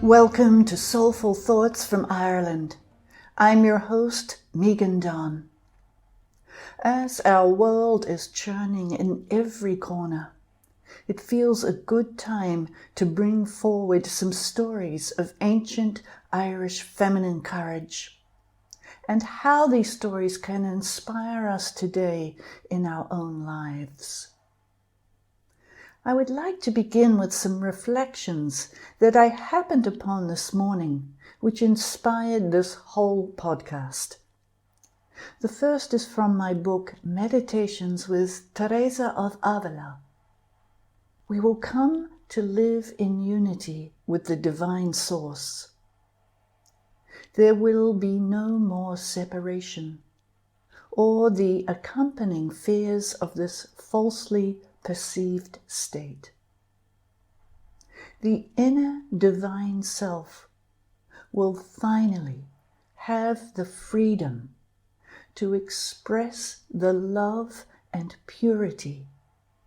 Welcome to Soulful Thoughts from Ireland. I'm your host, Meghan. As our world is churning in every corner, it feels a good time to bring forward some stories of ancient Irish feminine courage and how these stories can inspire us today in our own lives. I would like to begin with some reflections that I happened upon this morning, which inspired this whole podcast. The first is from my book, Meditations with Teresa of Avila. We will come to live in unity with the divine source. There will be no more separation, or the accompanying fears of this falsely perceived state. The inner divine self will finally have the freedom to express the love and purity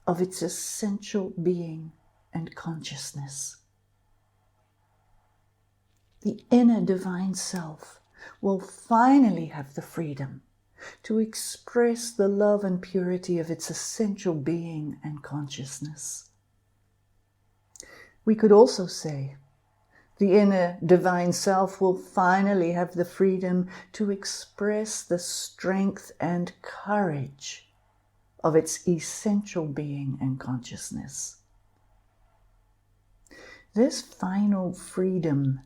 of its essential being and consciousness. The inner divine self will finally have the freedom to express the love and purity of its essential being and consciousness. We could also say, the inner divine self will finally have the freedom to express the strength and courage of its essential being and consciousness. This final freedom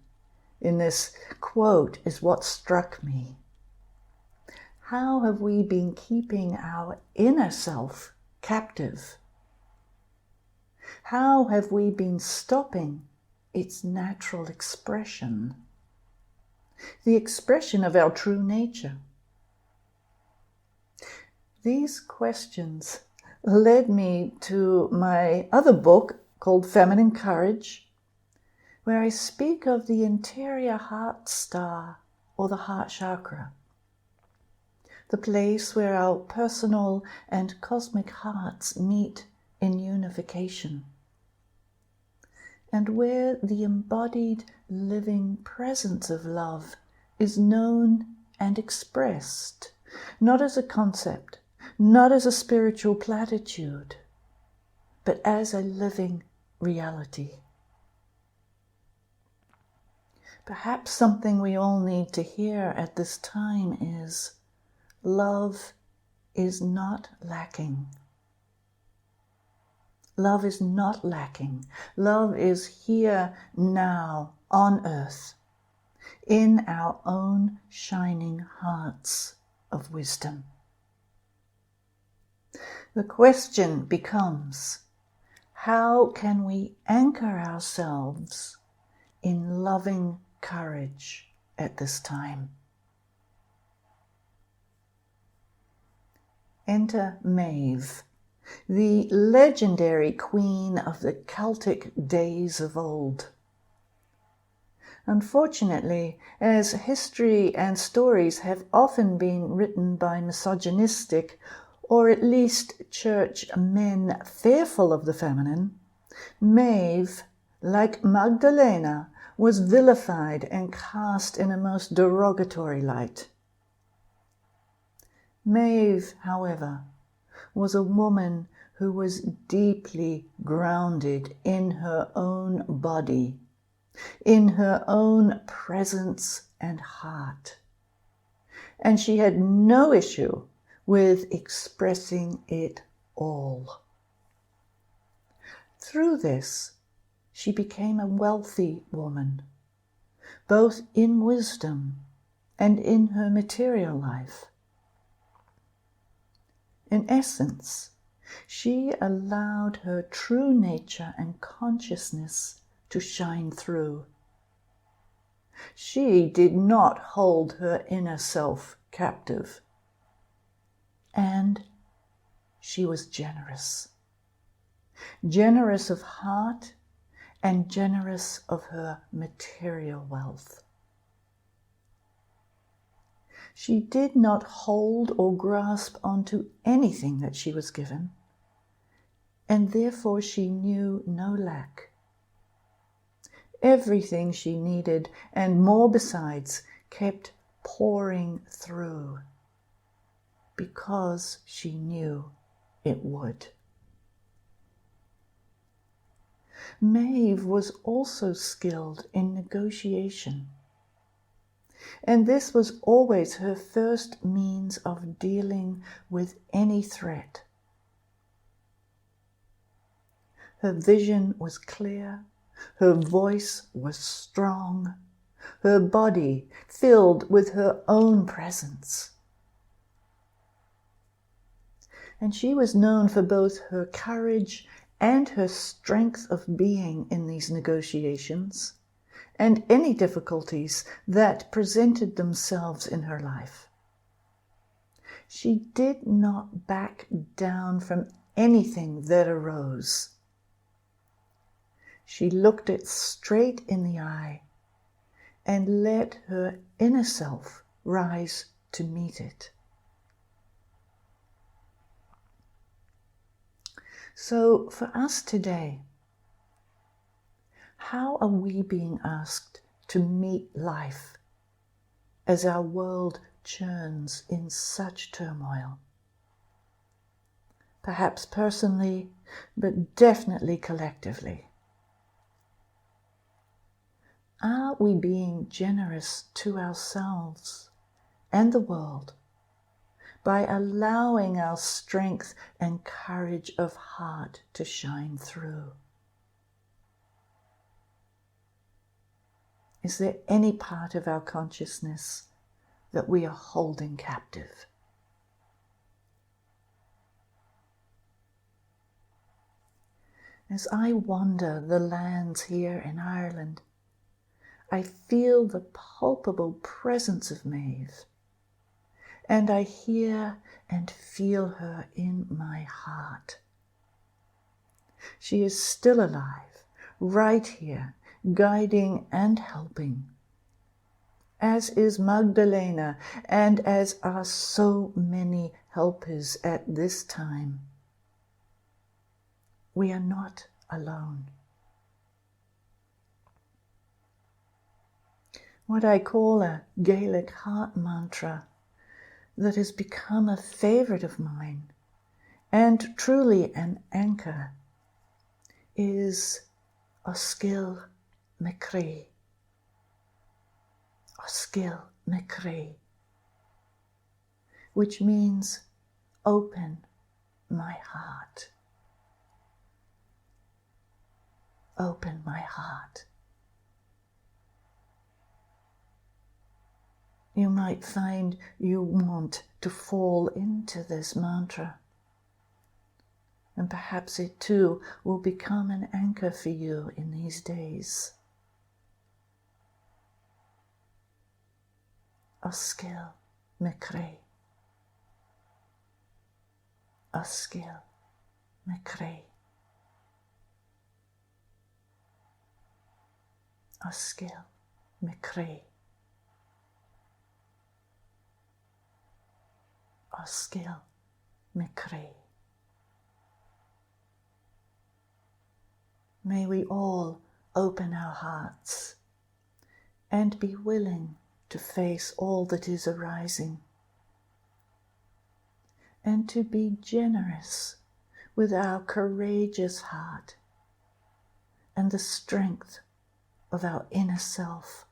in this quote is what struck me. How have we been keeping our inner self captive? How have we been stopping its natural expression? The expression of our true nature. These questions led me to my other book called Feminine Courage, where I speak of the interior heart star or the heart chakra, the place where our personal and cosmic hearts meet in unification, and where the embodied living presence of love is known and expressed, not as a concept, not as a spiritual platitude, but as a living reality. Perhaps something we all need to hear at this time is, love is not lacking. Love is not lacking. Love is here now on earth, in our own shining hearts of wisdom. The question becomes, how can we anchor ourselves in loving courage at this time? Enter Maeve, the legendary queen of the Celtic days of old. Unfortunately, as history and stories have often been written by misogynistic, or at least church men fearful of the feminine, Maeve, like Magdalena, was vilified and cast in a most derogatory light. Maeve, however, was a woman who was deeply grounded in her own body, in her own presence and heart, and she had no issue with expressing it all. Through this, she became a wealthy woman, both in wisdom and in her material life. In essence, she allowed her true nature and consciousness to shine through. She did not hold her inner self captive. And she was generous. Generous of heart and generous of her material wealth. She did not hold or grasp onto anything that she was given, and therefore she knew no lack. Everything she needed, and more besides, kept pouring through, because she knew it would. Maeve was also skilled in negotiation, and this was always her first means of dealing with any threat. Her vision was clear, her voice was strong, her body filled with her own presence. And she was known for both her courage and her strength of being in these negotiations, and any difficulties that presented themselves in her life. She did not back down from anything that arose. She looked it straight in the eye and let her inner self rise to meet it. So for us today, how are we being asked to meet life as our world churns in such turmoil? Perhaps personally, but definitely collectively. Are we being generous to ourselves and the world by allowing our strength and courage of heart to shine through? Is there any part of our consciousness that we are holding captive? As I wander the lands here in Ireland, I feel the palpable presence of Maeve, and I hear and feel her in my heart. She is still alive, right here, guiding and helping, as is Magdalena, and as are so many helpers at this time. We are not alone. What I call a Gaelic heart mantra that has become a favorite of mine and truly an anchor is Oscail Macrae. Oscail Macrae, which means open my heart. Open my heart. You might find you want to fall into this mantra, and perhaps it too will become an anchor for you in these days. Oscail Macrae. Oscail Macrae. Oscail Macrae. Oscail Macrae. May we all open our hearts and be willing to face all that is arising, and to be generous with our courageous heart and the strength of our inner self,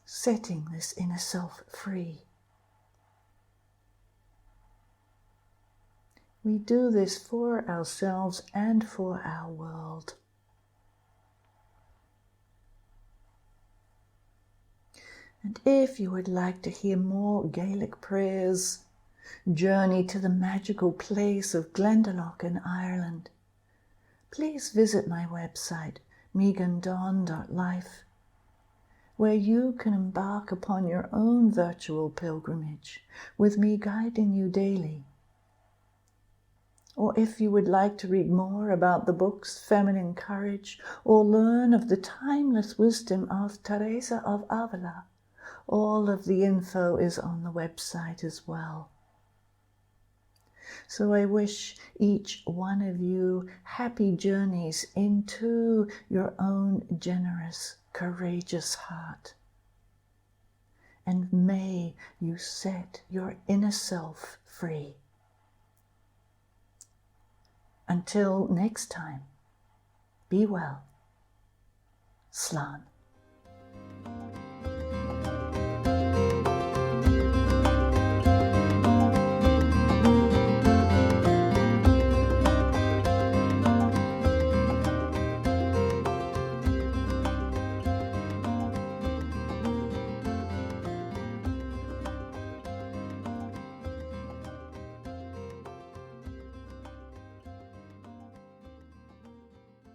setting this inner self free. We do this for ourselves and for our world. And if you would like to hear more Gaelic prayers, journey to the magical place of Glendalough in Ireland, please visit my website, meghandon.life, where you can embark upon your own virtual pilgrimage with me guiding you daily. Or if you would like to read more about the books Feminine Courage, or learn of the timeless wisdom of Teresa of Avila, all of the info is on the website as well. So I wish each one of you happy journeys into your own generous, courageous heart. And may you set your inner self free. Until next time, be well. Slán.